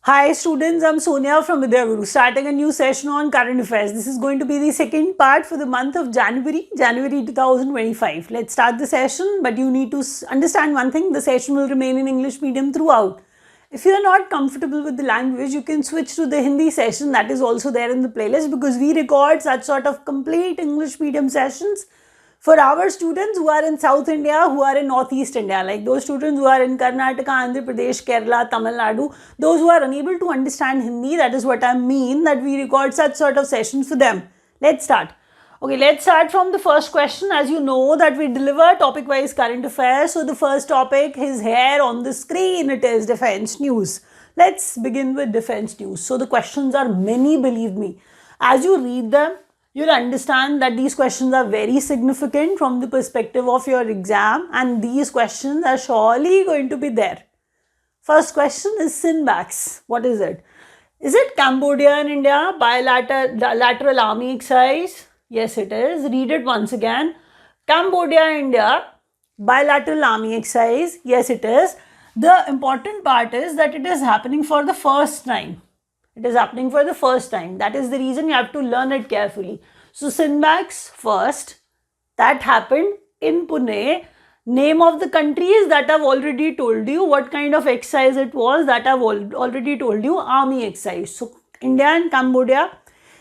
Hi students, I'm Sonia from Vidya Guru, starting a new session on current affairs. This is going to be the second part for the month of January 2025. Let's start the session, but you need to understand one thing, the session will remain in English medium throughout. If you are not comfortable with the language, you can switch to the Hindi session that is also there in the playlist because we record such sort of complete English medium sessions for our students who are in South India, who are in Northeast India, like those students who are in Karnataka, Andhra Pradesh, Kerala, Tamil Nadu, those who are unable to understand Hindi, that is what I mean, that we record such sort of sessions for them. Let's start. Okay, let's start from the first question. As you know that we deliver topic-wise current affairs. So the first topic is here on the screen. It is defense news. Let's begin with defense news. So the questions are many, believe me. As you read them, you'll understand that these questions are very significant from the perspective of your exam, and these questions are surely going to be there. First question is Sinbax. What is it? Is it Cambodia and India bilateral army exercise? Yes, it is. Read it once again. Cambodia and India bilateral army exercise. Yes, it is. The important part is that it is happening for the first time. It is happening for the first time. That is the reason you have to learn it carefully. So Sinbax first, that happened in Pune. Name of the countries that I've already told you. What kind of exercise it was, that I've already told you. Army exercise. So India and Cambodia.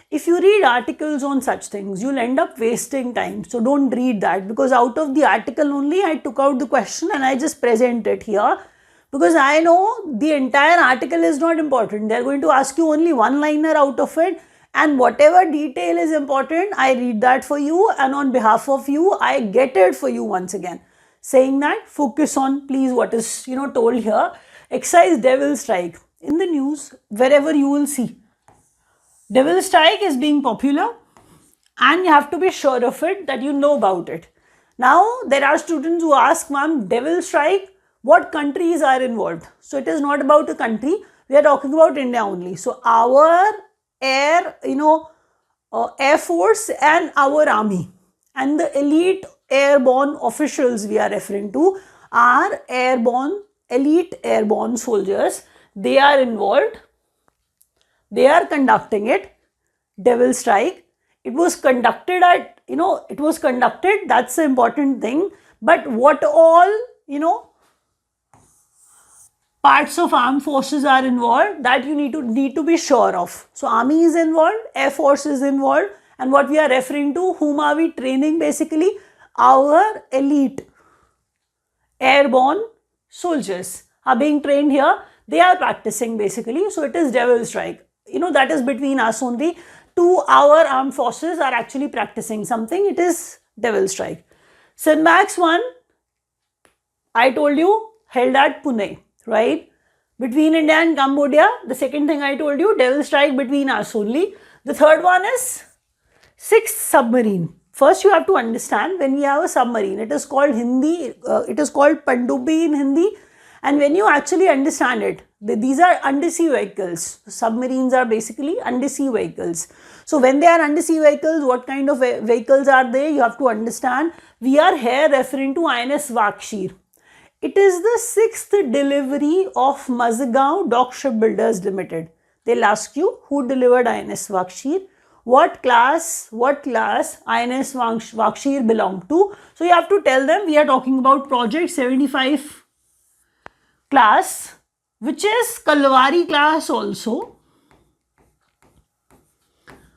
If you read articles on such things, you'll end up wasting time. So don't read that, because out of the article only I took out the question and I just present it here. Because I know the entire article is not important. They are going to ask you only one liner out of it, and whatever detail is important, I read that for you, and on behalf of you, I get it for you once again. Saying that, focus on please what is told here. Exercise Devil Strike. In the news, wherever you will see, Devil Strike is being popular, and you have to be sure of it, that you know about it. Now, there are students who ask, ma'am, Devil Strike, what countries are involved? So it is not about a country. We are talking about India only. So our air, Air Force and our army and the elite airborne officials we are referring to are elite airborne soldiers. They are involved. They are conducting it. Devil Strike. It was conducted at, that's the important thing. But what all, parts of armed forces are involved, that you need to be sure of. So army is involved, air force is involved, and what we are referring to, whom are we training basically? Our elite airborne soldiers are being trained here. They are practicing basically. So it is Devil Strike. That is between us only. Our armed forces are actually practicing something. It is Devil Strike. Sinbax 1, I told you, held at Pune. Right? Between India and Cambodia. The second thing I told you, Devil Strike between us only. The third one is 6th submarine. First you have to understand, when we have a submarine, it is called it is called Pandubi in Hindi. And when you actually understand it, these are undersea vehicles. Submarines are basically undersea vehicles. So when they are undersea vehicles, what kind of vehicles are they? You have to understand. We are here referring to INS Vakshir. It is the 6th delivery of Mazagon Dock Shipbuilders Limited. They'll ask you, who delivered INS Vakshir? What class INS Vakshir belonged to? So you have to tell them we are talking about Project 75 class, which is Kalwari class also.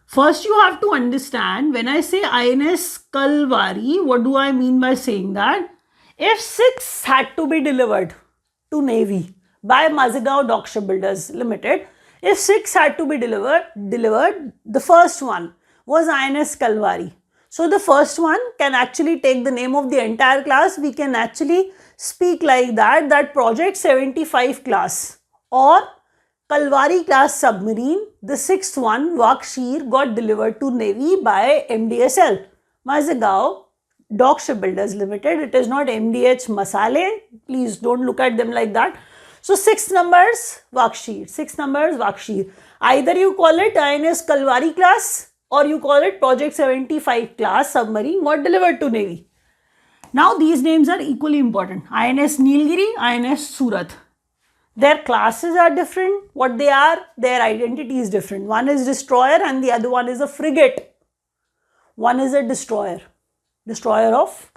First you have to understand, when I say INS Kalwari, what do I mean by saying that? If 6 had to be delivered to Navy by Mazagon Dock Shipbuilders Limited, if 6 had to be delivered, the first one was INS Kalwari. So the first one can actually take the name of the entire class. We can actually speak like that Project 75 class or Kalwari class submarine, the 6th one, Vakshir, got delivered to Navy by MDSL, Mazagon Dock Shipbuilders Limited. It is not MDH Masale. Please don't look at them like that. So 6 numbers Vakshir. 6 numbers Vakshir. Either you call it INS Kalwari class or you call it Project 75 class submarine got delivered to Navy. Now these names are equally important. INS Nilgiri, INS Surat. Their classes are different. What they are, their identity is different. One is destroyer and the other one is a frigate. One is a destroyer of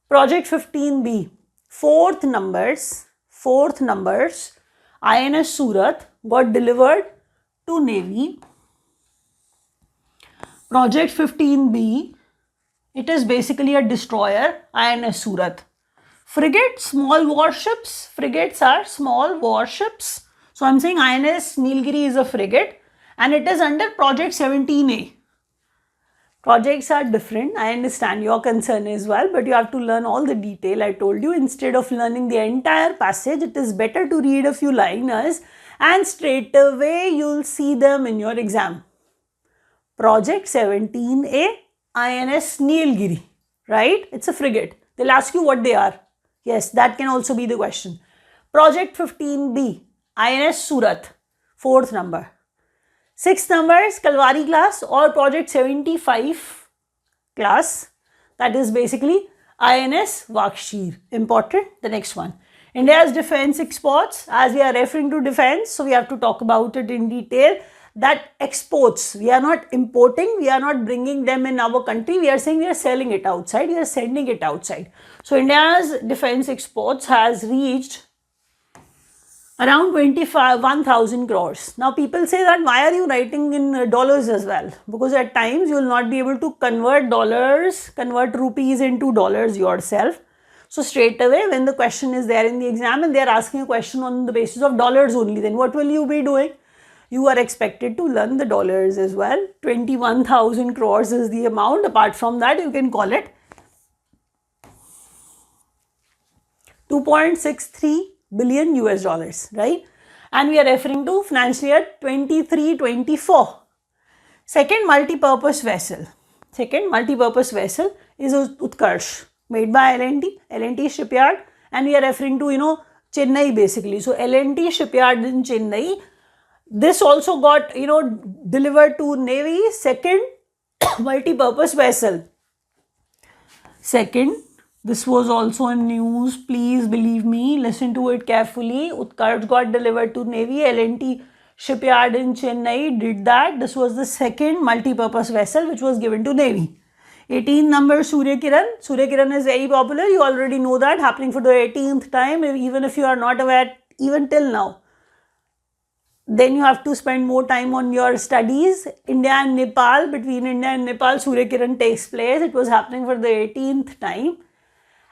Project 15B. Fourth numbers, INS Surat got delivered to Navy. Project 15B, it is basically a destroyer, INS Surat. Frigate, small warships. Frigates are small warships. So I'm saying INS Nilgiri is a frigate and it is under Project 17A. Projects are different. I understand your concern as well, but you have to learn all the detail. I told you, instead of learning the entire passage, it is better to read a few liners and straight away you'll see them in your exam. Project 17A, INS Nilgiri, right? It's a frigate. They'll ask you what they are. Yes, that can also be the question. Project 15B, INS Surat, fourth number. Sixth number is Kalwari class or Project 75 class. That is basically INS Vakshir. Important. The next one. India's defense exports. As we are referring to defense, so we have to talk about it in detail. That exports, we are not importing, we are not bringing them in our country, we are saying we are selling it outside, we are sending it outside. So India's defense exports has reached around 1,000 crores. Now people say that why are you writing in dollars as well? Because at times you will not be able to convert rupees into dollars yourself. So straight away when the question is there in the exam and they are asking a question on the basis of dollars only, then what will you be doing? You are expected to learn the dollars as well. 21,000 crores is the amount. Apart from that, you can call it 2.63 billion US dollars, right? And we are referring to financial year 23-24. Second multi-purpose vessel is Utkarsh, made by L&T shipyard, and we are referring to, Chennai basically. So L&T shipyard in Chennai. This also got, delivered to Navy. Second multi-purpose vessel. Second, this was also in news. Please believe me, listen to it carefully. Utkarsh got delivered to Navy. L&T shipyard in Chennai did that. This was the second multi-purpose vessel which was given to Navy. 18th number, Surya Kiran. Surya Kiran is very popular. You already know that, happening for the 18th time. Even if you are not aware, even till now, then you have to spend more time on your studies. India and Nepal, between India and Nepal, Surya Kiran takes place. It was happening for the 18th time.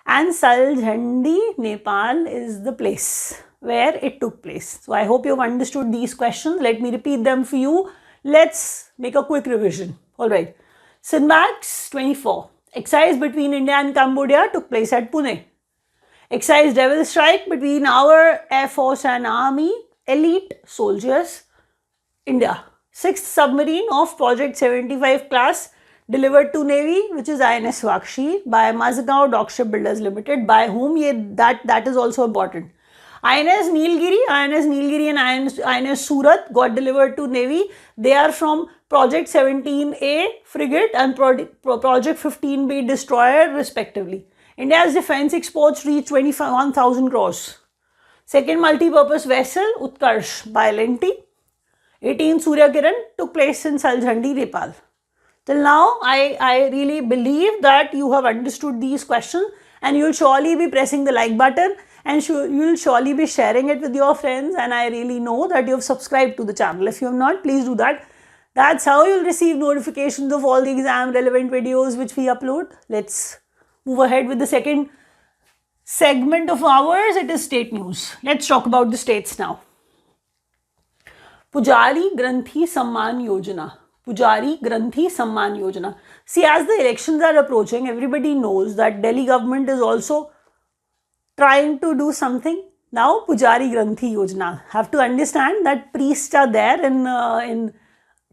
And Saljhandi, Nepal is the place where it took place. So I hope you have understood these questions. Let me repeat them for you. Let's make a quick revision. Alright. Sinmax 24. Exercise between India and Cambodia took place at Pune. Exercise Devil Strike between our Air Force and Army, elite soldiers, India. Sixth submarine of Project 75 class delivered to Navy, which is INS Vakshir by Mazagaon Dock Shipbuilders Limited. By whom? That is also important. INS Nilgiri and INS Surat got delivered to Navy. They are from Project 17A frigate and Project 15B destroyer respectively. India's defense exports reached 21,000 crores. Second multi-purpose vessel, Utkarsh by L&T. 18th Surya Kiran took place in Saljhandi, Nepal. Till now, I really believe that you have understood these questions and you will surely be pressing the like button and you will surely be sharing it with your friends, and I really know that you have subscribed to the channel. If you have not, please do that. That's how you will receive notifications of all the exam relevant videos which we upload. Let's move ahead with the second segment of ours. It is state news. Let's talk about the states now. Pujari Granthi Samman Yojana. Pujari Granthi Samman Yojana. See, as the elections are approaching, everybody knows that Delhi government is also trying to do something. Now, Pujari Granthi Yojana. Have to understand that priests are there in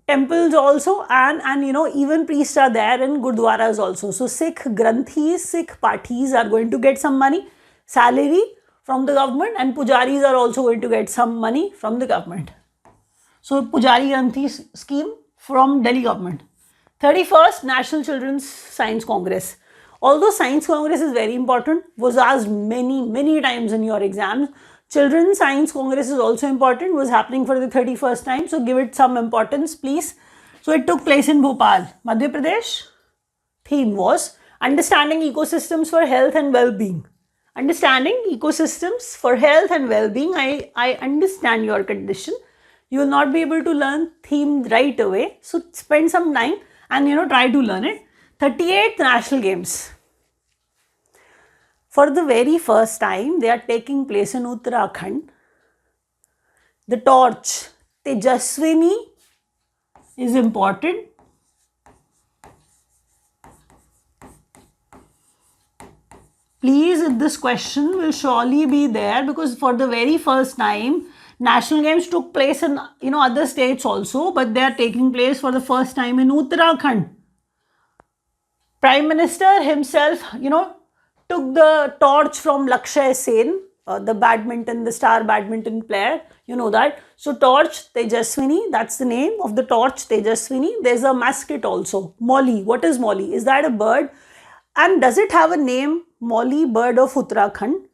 temples also, and even priests are there in Gurdwaras also. So Sikh Granthis, Sikh parties are going to get some money, salary from the government, and Pujaris are also going to get some money from the government. So Pujari Granthi scheme from Delhi government. 31st National Children's Science Congress. Although Science Congress is very important, was asked many times in your exams. Children's Science Congress is also important, was happening for the 31st time, so give it some importance please. So it took place in Bhopal, Madhya Pradesh. Theme was understanding ecosystems for health and well-being. Understanding ecosystems for health and well-being. I understand your condition. You will not be able to learn theme right away. So spend some time and try to learn it. 38th National Games. For the very first time, they are taking place in Uttarakhand. The torch, Tejaswini, is important. Please, this question will surely be there because for the very first time, National Games took place in other states also, but they are taking place for the first time in Uttarakhand. Prime Minister himself, took the torch from Lakshay Sen, the star badminton player, you know that. So torch, Tejaswini, that's the name of the torch, Tejaswini. There's a mascot also, Molly. What is Molly? Is that a bird? And does it have a name? Molly, bird of Uttarakhand.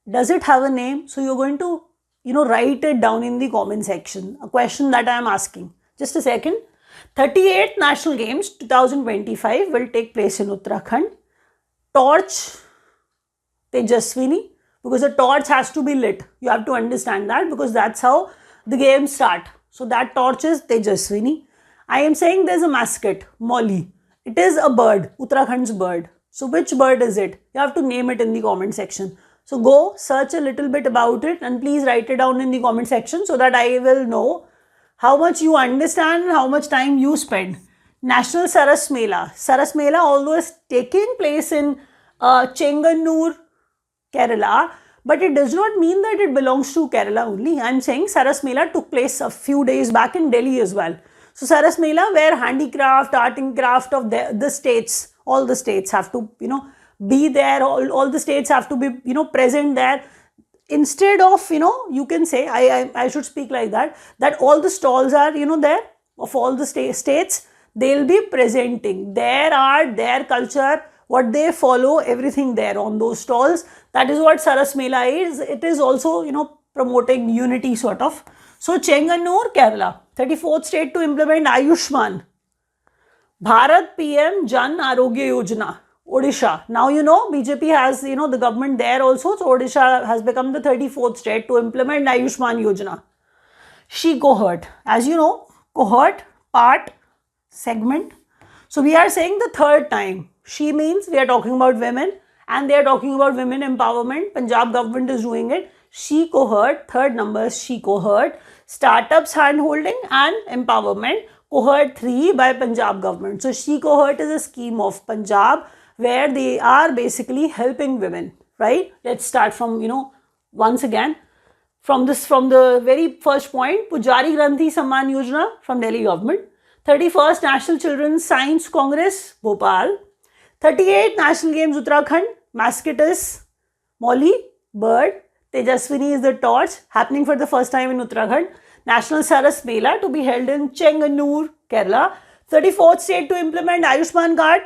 Does it have a name? So you're going to, write it down in the comment section. A question that I am asking. Just a second. 38th National Games 2025 will take place in Uttarakhand. Torch, Tejaswini, because the torch has to be lit. You have to understand that because that's how the games start. So that torch is Tejaswini. I am saying there's a mascot, Molly. It is a bird, Uttarakhand's bird. So which bird is it? You have to name it in the comment section. So go search a little bit about it and please write it down in the comment section so that I will know how much you understand and how much time you spend. National Saras Mela. Saras Mela, although is taking place in Chenganur, Kerala, but it does not mean that it belongs to Kerala only. I am saying Saras Mela took place a few days back in Delhi as well. So Saras Mela, where handicraft, art and craft of the states, all the states have to, be there, all the states have to be, present there. Instead of, you can say, I should speak like that all the stalls are, there of all the states, they'll be presenting their art, their culture, what they follow, everything there on those stalls. That is what Saras Mela is. It is also, promoting unity sort of. So Chenganur, Kerala, 34th state to implement Ayushman. Bharat PM Jan Arogya Yojana, Odisha. Now BJP has, the government there also. So Odisha has become the 34th state to implement Ayushman Yojana. She cohort. As you know, cohort, part, segment. So we are saying the third time. She means we are talking about women and they are talking about women empowerment. Punjab government is doing it. She cohort, third number, she cohort. Startups handholding and empowerment. Cohort 3 by Punjab government. So she cohort is a scheme of Punjab where they are basically helping women, right? Let's start from, once again, from the very first point, Pujari Granthi Samman Yojana from Delhi government. 31st National Children's Science Congress, Bhopal. 38th National Games, Uttarakhand. Mascot is Molly, bird. Tejaswini is the torch, happening for the first time in Uttarakhand. National Saras Mela to be held in Chenganur, Kerala. 34th state to implement Ayushman card.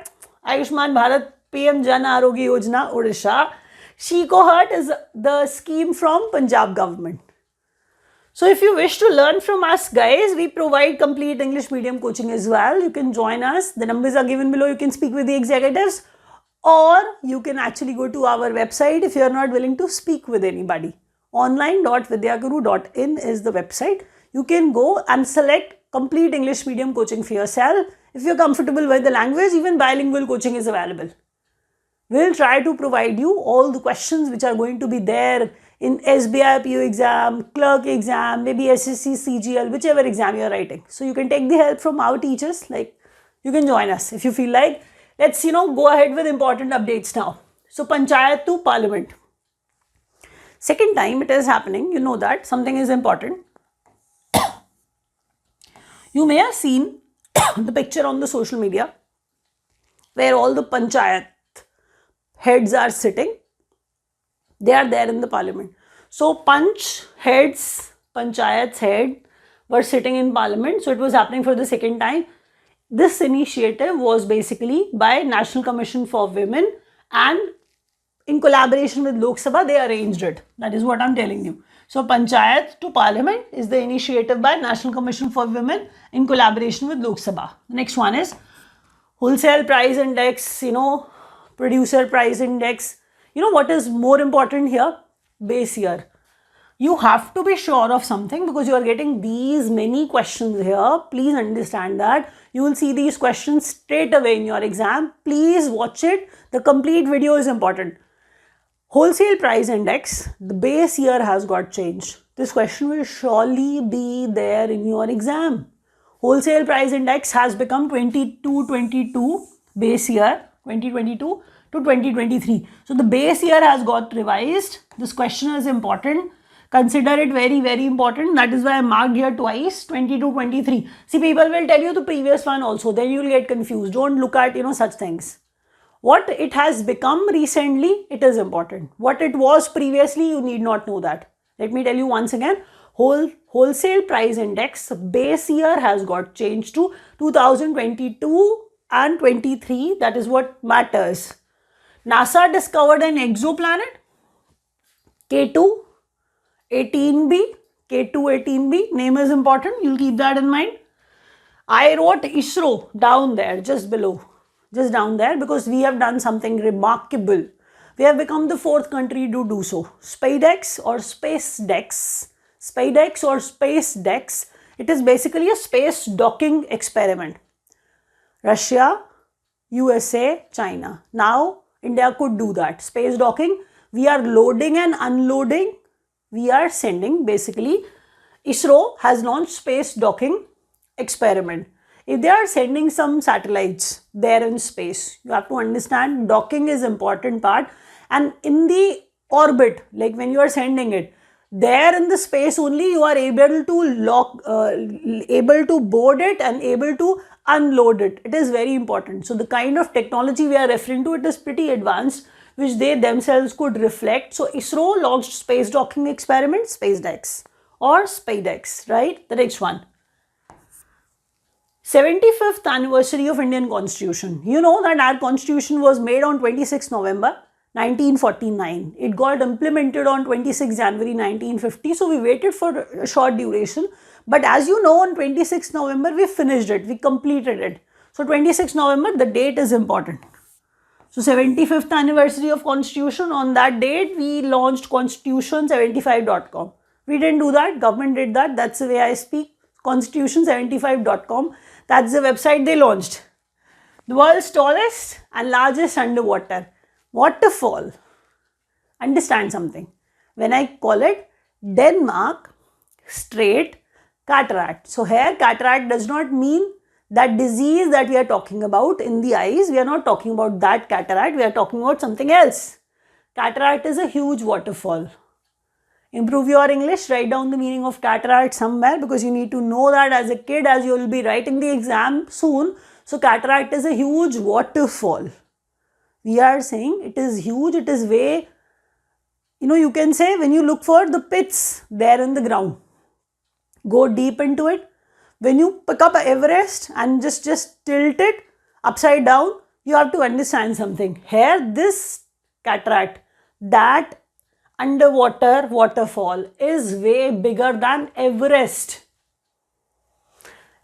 Ayushman Bharat PM Jan Arogya Yojana, Odisha. She cohort is the scheme from Punjab government. So if you wish to learn from us guys, we provide complete English medium coaching as well. You can join us. The numbers are given below. You can speak with the executives or you can actually go to our website if you are not willing to speak with anybody. Online.vidyaguru.in is the website. You can go and select complete English medium coaching for yourself. If you're comfortable with the language, even bilingual coaching is available. We'll try to provide you all the questions which are going to be there in SBI PO exam, clerk exam, maybe SSC, CGL, whichever exam you're writing. So you can take the help from our teachers, like you can join us if you feel like. Let's, go ahead with important updates now. So Panchayat to Parliament. Second time it is happening, you know that something is important. You may have seen the picture on the social media where all the Panchayat heads are sitting. They are there in the parliament. So Panch heads, Panchayat's head were sitting in parliament. So it was happening for the second time. This initiative was basically by National Commission for Women and in collaboration with Lok Sabha, they arranged it. That is what I'm telling you. So Panchayat to Parliament is the initiative by National Commission for Women in collaboration with Lok Sabha. The next one is wholesale price index, producer price index. What is more important here? Base year. You have to be sure of something because you are getting these many questions here. Please understand that. You will see these questions straight away in your exam. Please watch it. The complete video is important. Wholesale price index, the base year has got changed. This question will surely be there in your exam. Wholesale price index has become 22 base year 2022 to 2023. So the base year has got revised. This question is important. Consider it very, very important. That is why I marked here twice, 22-23. See, people will tell you the previous one also. Then you will get confused. Don't look at, such things. What it has become recently, it is important. What it was previously, you need not know that. Let me tell you once again. Wholesale price index base year has got changed to 2022 and 23. That is what matters. NASA discovered an exoplanet, K2. 18b, K2-18b, name is important, you'll keep that in mind. I wrote ISRO down there, just below, just down there, because we have done something remarkable. We have become the 4th country to do so. SpaceX or SpaceDex, it is basically a space docking experiment. Russia, USA, China. Now, India could do that. Space docking, we are loading and unloading. We are sending, basically, ISRO has launched space docking experiment. If they are sending some satellites there in space, you have to understand docking is important part. And in the orbit, like when you are sending it, there in the space only you are able to able to board it and able to unload it. It is very important. So the kind of technology we are referring to, it is pretty advanced, which they themselves could reflect. So ISRO launched space docking experiment, SpaceDex or SpaceX, right? The next one. 75th anniversary of Indian Constitution. You know that our Constitution was made on 26 November 1949. It got implemented on 26 January 1950. So we waited for a short duration. But as you know, on 26 November, we finished it. We completed it. So 26 November, the date is important. So 75th anniversary of Constitution, on that date, we launched constitution75.com. We didn't do that, government did that, that's the way I speak. Constitution75.com, that's the website they launched. The world's tallest and largest underwater waterfall. Understand something. When I call it Denmark Strait Cataract. So here cataract does not mean that disease that we are talking about in the eyes. We are not talking about that cataract. We are talking about something else. Cataract is a huge waterfall. Improve your English. Write down the meaning of cataract somewhere because you need to know that as a kid, as you will be writing the exam soon. So cataract is a huge waterfall. We are saying it is huge. It is way, you can say when you look for the pits there in the ground. Go deep into it. When you pick up Everest and just tilt it upside down, you have to understand something. Here, this cataract, that underwater waterfall is way bigger than Everest.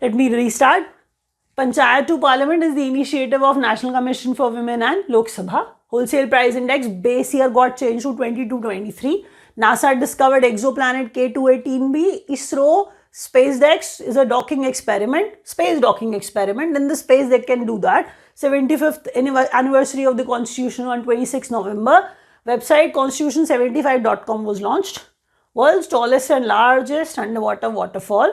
Let me restart. Panchayat to Parliament is the initiative of National Commission for Women and Lok Sabha. Wholesale price index base year got changed to 22-23. NASA discovered exoplanet K2-18b. ISRO SpaceX is a docking experiment, space docking experiment. In the space they can do that. 75th anniversary of the Constitution on 26 November. Website constitution75.com was launched. World's tallest and largest underwater waterfall,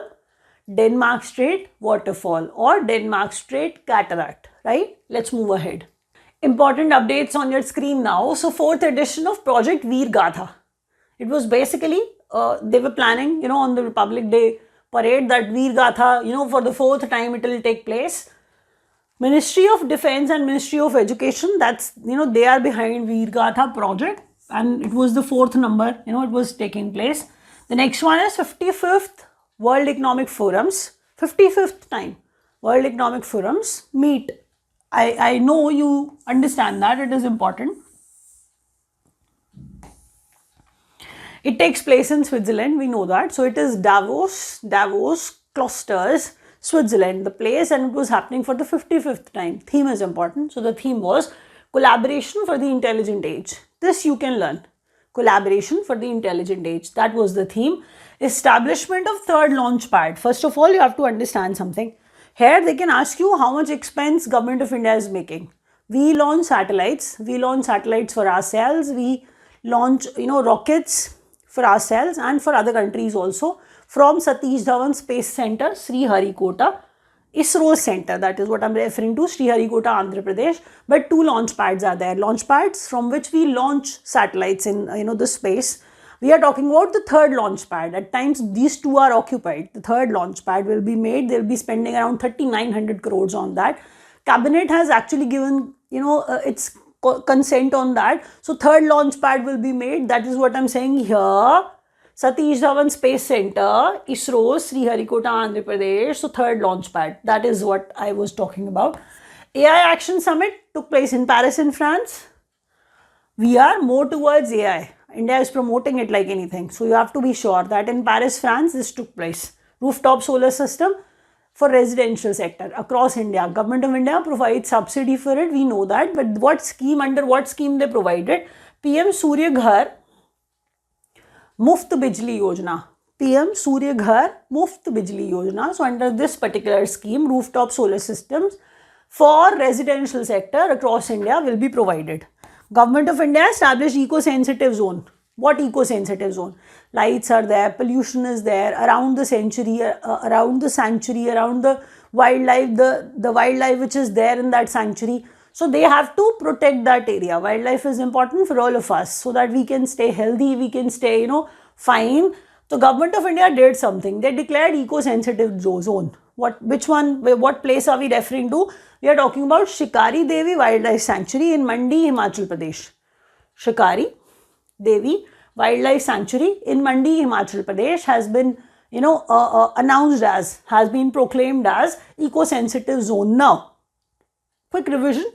Denmark Strait waterfall or Denmark Strait cataract, right? Let's move ahead. Important updates on your screen now. So 4th edition of Project Veer Gatha. It was basically, they were planning, on the Republic Day parade that Veer Gatha, for the 4th time it will take place. Ministry of Defense and Ministry of Education, that's, they are behind Veer Gatha project and it was the 4th number, it was taking place. The next one is 55th World Economic Forums, 55th time World Economic Forums meet. I know you understand that, it is important. It takes place in Switzerland, we know that. So it is Davos Clusters, Switzerland, the place, and it was happening for the 55th time. Theme is important. So the theme was collaboration for the intelligent age. This you can learn. Collaboration for the intelligent age. That was the theme. Establishment of third launch pad. First of all, you have to understand something. Here they can ask you how much expense Government of India is making. We launch satellites. We launch satellites for ourselves. We launch, rockets for ourselves and for other countries also from Satish Dhawan Space Center, Sriharikota, ISRO center. That is what I'm referring to, Sriharikota, Andhra Pradesh. But 2 launch pads are there. Launch pads from which we launch satellites in, the space. We are talking about the third launch pad. At times, these 2 are occupied. The third launch pad will be made. They'll be spending around 3,900 crores on that. Cabinet has actually given, its consent on that. So, third launch pad will be made. That is what I'm saying here. Satish Dhawan Space Center, ISRO, Sriharikota, Andhra Pradesh. So, third launch pad. That is what I was talking about. AI Action Summit took place in Paris in France. We are more towards AI. India is promoting it like anything. So, you have to be sure that in Paris, France, this took place. Rooftop solar system for residential sector across India. Government of India provides subsidy for it. We know that. But what scheme, under what scheme they provided? PM Surya Ghar Muft Bijli Yojana. PM Surya Ghar Muft Bijli Yojana. So, under this particular scheme, rooftop solar systems for residential sector across India will be provided. Government of India established eco-sensitive zone. What eco-sensitive zone? Lights are there, pollution is there, around the sanctuary, around the wildlife, the wildlife which is there in that sanctuary. So they have to protect that area. Wildlife is important for all of us so that we can stay healthy, we can stay, fine. So Government of India did something. They declared eco-sensitive zone. What place are we referring to? We are talking about Shikari Devi Wildlife Sanctuary in Mandi, Himachal Pradesh. Shikari Devi Wildlife Sanctuary in Mandi, Himachal Pradesh has been, announced as, has been proclaimed as eco-sensitive zone. Now, quick revision.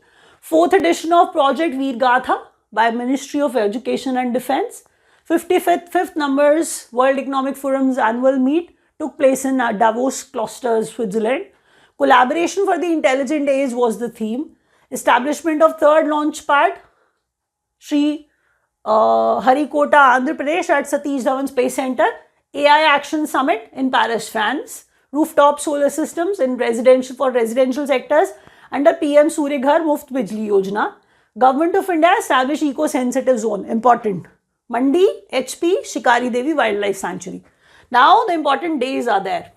4th edition of Project Veer Gatha by Ministry of Education and Defence. 55th numbers World Economic Forum's annual meet took place in Davos Clusters, Switzerland. Collaboration for the intelligent age was the theme. Establishment of third launch pad, Sri Harikota, Andhra Pradesh at Satish Dhawan Space Center. AI Action Summit in Paris, France. Rooftop solar systems in residential sectors under PM Surya Ghar Muft Bijli Yojana. Government of India established eco-sensitive zone. Important. Mandi, HP, Shikari Devi Wildlife Sanctuary. Now the important days are there.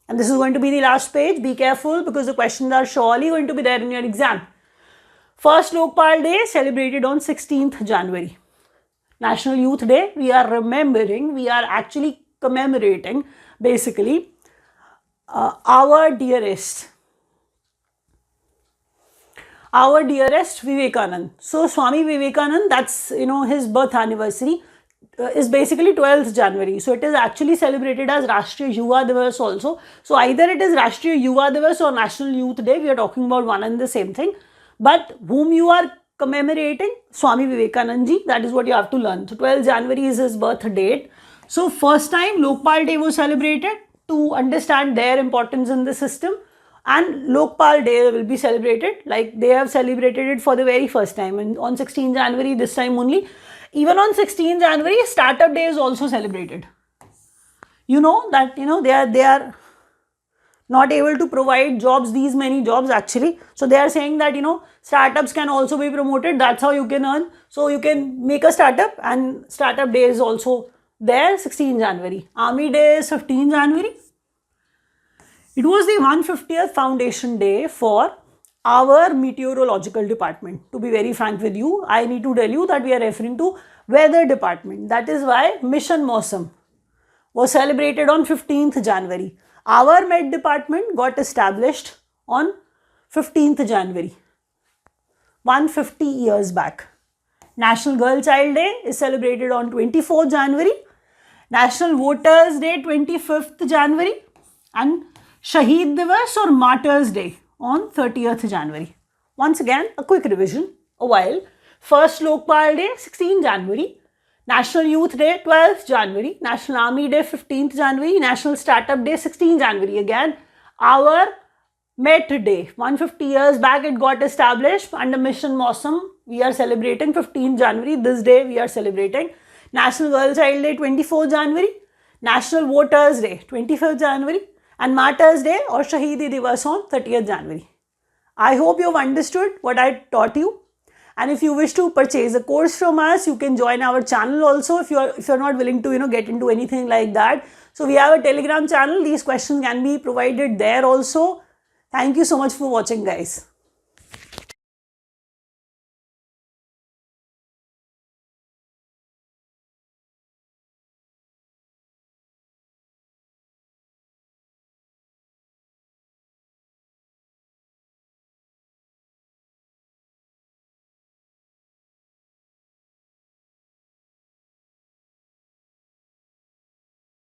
And this is going to be the last page. Be careful because the questions are surely going to be there in your exam. First Lokpal Day celebrated on 16th January. National Youth Day, we are actually commemorating basically our dearest Vivekanand. So Swami Vivekanand, that's his birth anniversary is basically 12th January. So it is actually celebrated as Rashtriya Yuva Divas also. So either it is Rashtriya Yuva Divas or National Youth Day. We are talking about one and the same thing. But whom you are commemorating? Swami Vivekanand ji. That is what you have to learn. So 12th January is his birth date. So first time Lokpal Day was celebrated to understand their importance in the system. And Lokpal Day will be celebrated like they have celebrated it for the very first time. And on 16th January this time only. Even on 16th January, Startup Day is also celebrated. You know that, they are not able to provide jobs, these many jobs actually. So they are saying that, startups can also be promoted. That's how you can earn. So you can make a startup and Startup Day is also there, 16th January. Army Day is 15th January. It was the 150th Foundation Day for our meteorological department. To be very frank with you, I need to tell you that we are referring to weather department. That is why Mission Mausam was celebrated on 15th January. Our Med department got established on 15th January, 150 years back. National Girl Child Day is celebrated on 24th January. National Voters Day, 25th January. And Shaheed Divas or Martyrs Day on 30th January. Once again, a quick revision. First Lokpal Day, 16th January. National Youth Day 12th January, National Army Day 15th January, National Startup Day 16th January. Again, our Met Day, 150 years back it got established under Mission Mausam. We are celebrating 15th January. This day we are celebrating. National Girl Child Day 24th January, National Voters Day 25th January, and Martyrs Day or Shahidi Divas on 30th January. I hope you have understood what I taught you. And if you wish to purchase a course from us, you can join our channel also if you're not willing to get into anything like that. So we have a Telegram channel. These questions can be provided there also. Thank you so much for watching, guys.